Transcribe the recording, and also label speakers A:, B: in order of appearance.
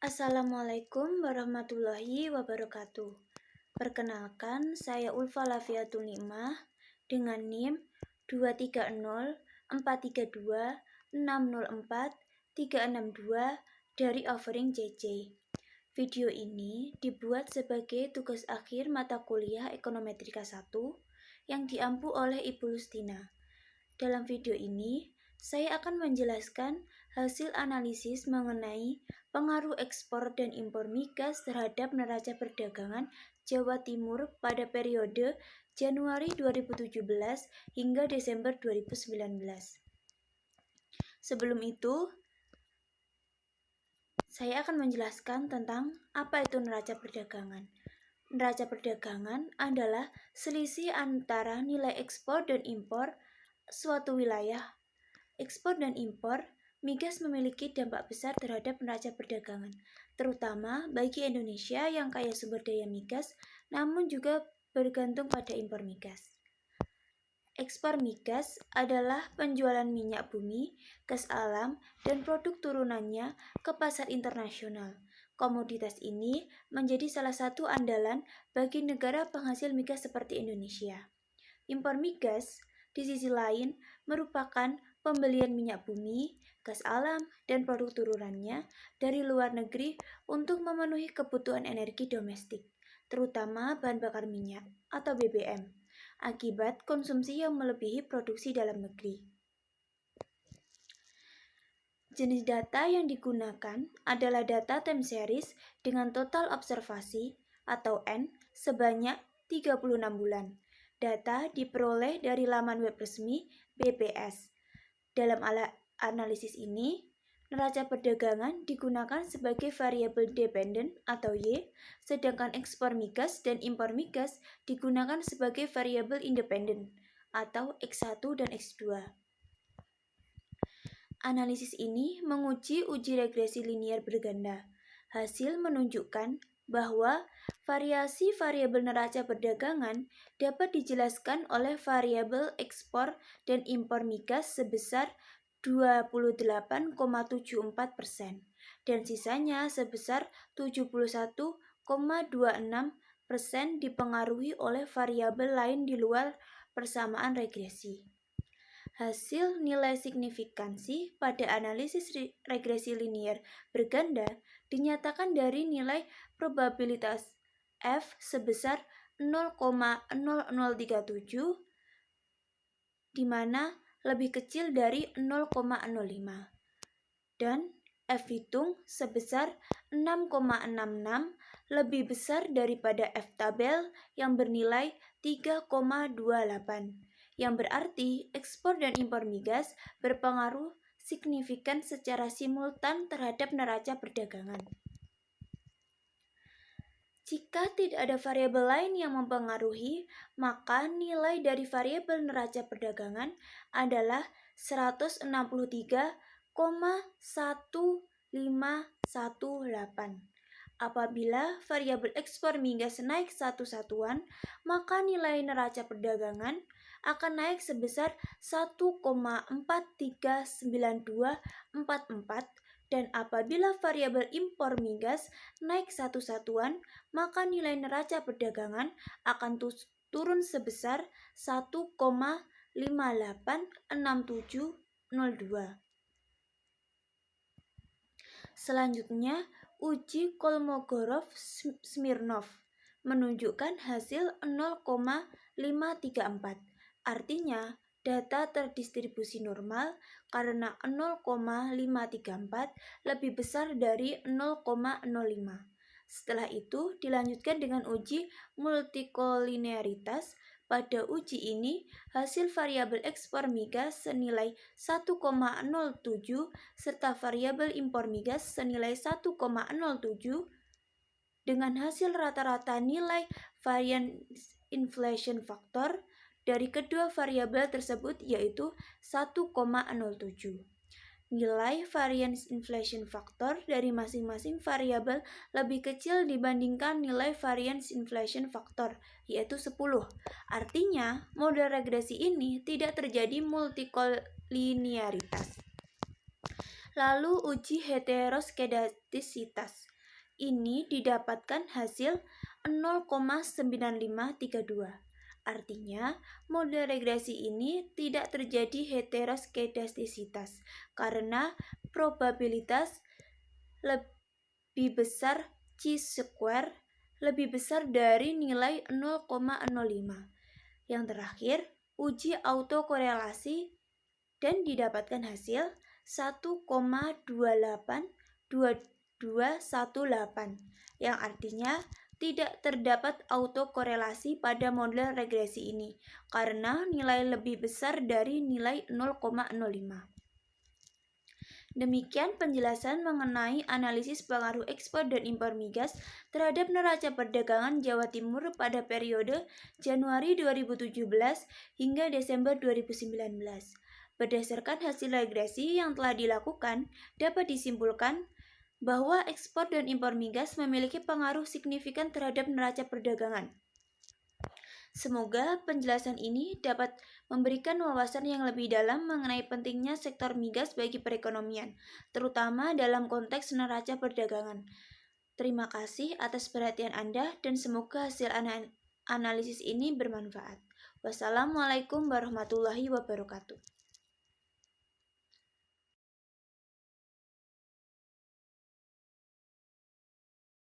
A: Assalamualaikum warahmatullahi wabarakatuh. Perkenalkan, saya Ulfa Lafiatul Nikmah dengan NIM 2304326043662 dari Offering CC. Video ini dibuat sebagai tugas akhir mata kuliah Ekonometrika 1 yang diampu oleh Ibu Lustina. Dalam video ini, saya akan menjelaskan hasil analisis mengenai pengaruh ekspor dan impor migas terhadap neraca perdagangan Jawa Timur pada periode Januari 2017 hingga Desember 2019. Sebelum itu, saya akan menjelaskan tentang apa itu neraca perdagangan. Neraca perdagangan adalah selisih antara nilai ekspor dan impor suatu wilayah. Ekspor dan impor migas memiliki dampak besar terhadap neraca perdagangan, terutama bagi Indonesia yang kaya sumber daya migas, namun juga bergantung pada impor migas. Ekspor migas adalah penjualan minyak bumi, gas alam, dan produk turunannya ke pasar internasional. Komoditas ini menjadi salah satu andalan bagi negara penghasil migas seperti Indonesia. Impor migas, di sisi lain, merupakan pembelian minyak bumi, gas alam, dan produk turunannya dari luar negeri untuk memenuhi kebutuhan energi domestik, terutama bahan bakar minyak atau BBM, akibat konsumsi yang melebihi produksi dalam negeri. Jenis data yang digunakan adalah data time series dengan total observasi atau N sebanyak 36 bulan. Data diperoleh dari laman web resmi BPS. Dalam analisis ini, neraca perdagangan digunakan sebagai variabel dependent atau Y, sedangkan ekspor migas dan impor migas digunakan sebagai variabel independent atau X1 dan X2. Analisis ini menguji uji regresi linier berganda. Hasil menunjukkan bahwa variasi variabel neraca perdagangan dapat dijelaskan oleh variabel ekspor dan impor migas sebesar 28,74% dan sisanya sebesar 71,26% dipengaruhi oleh variabel lain di luar persamaan regresi. Hasil nilai signifikansi pada analisis regresi linier berganda dinyatakan dari nilai probabilitas F sebesar 0,0037, di mana lebih kecil dari 0,05, dan F hitung sebesar 6,66 lebih besar daripada F tabel yang bernilai 3,28. Yang berarti ekspor dan impor migas berpengaruh signifikan secara simultan terhadap neraca perdagangan. Jika tidak ada variabel lain yang mempengaruhi, maka nilai dari variabel neraca perdagangan adalah 163,1518. Apabila variabel ekspor migas naik satu satuan, maka nilai neraca perdagangan akan naik sebesar 1,439244, dan apabila variabel impor migas naik satu satuan, maka nilai neraca perdagangan akan turun sebesar 1,586702. Selanjutnya, uji Kolmogorov-Smirnov menunjukkan hasil 0,534. Artinya, data terdistribusi normal karena 0,534 lebih besar dari 0,05. Setelah itu dilanjutkan dengan uji multikolinearitas. Pada uji ini, hasil variabel ekspor migas senilai 1,07 serta variabel impor migas senilai 1,07 dengan hasil rata-rata nilai variance inflation factor dari kedua variabel tersebut yaitu 1,07. Nilai variance inflation factor dari masing-masing variabel lebih kecil dibandingkan nilai variance inflation factor, yaitu 10. Artinya, model regresi ini tidak terjadi multikolinearitas. Lalu uji heteroskedastisitas ini didapatkan hasil 0,9532. Artinya, model regresi ini tidak terjadi heteroskedastisitas karena probabilitas lebih besar chi-square lebih besar dari nilai 0,05. Yang terakhir, uji autokorelasi dan didapatkan hasil 1,282218 yang artinya tidak terdapat autokorelasi pada model regresi ini karena nilai lebih besar dari nilai 0,05. Demikian penjelasan mengenai analisis pengaruh ekspor dan impor migas terhadap neraca perdagangan Jawa Timur pada periode Januari 2017 hingga Desember 2019. Berdasarkan hasil regresi yang telah dilakukan, dapat disimpulkan bahwa ekspor dan impor migas memiliki pengaruh signifikan terhadap neraca perdagangan. Semoga penjelasan ini dapat memberikan wawasan yang lebih dalam mengenai pentingnya sektor migas bagi perekonomian, terutama dalam konteks neraca perdagangan. Terima kasih atas perhatian Anda dan semoga hasil analisis ini bermanfaat. Wassalamualaikum warahmatullahi wabarakatuh.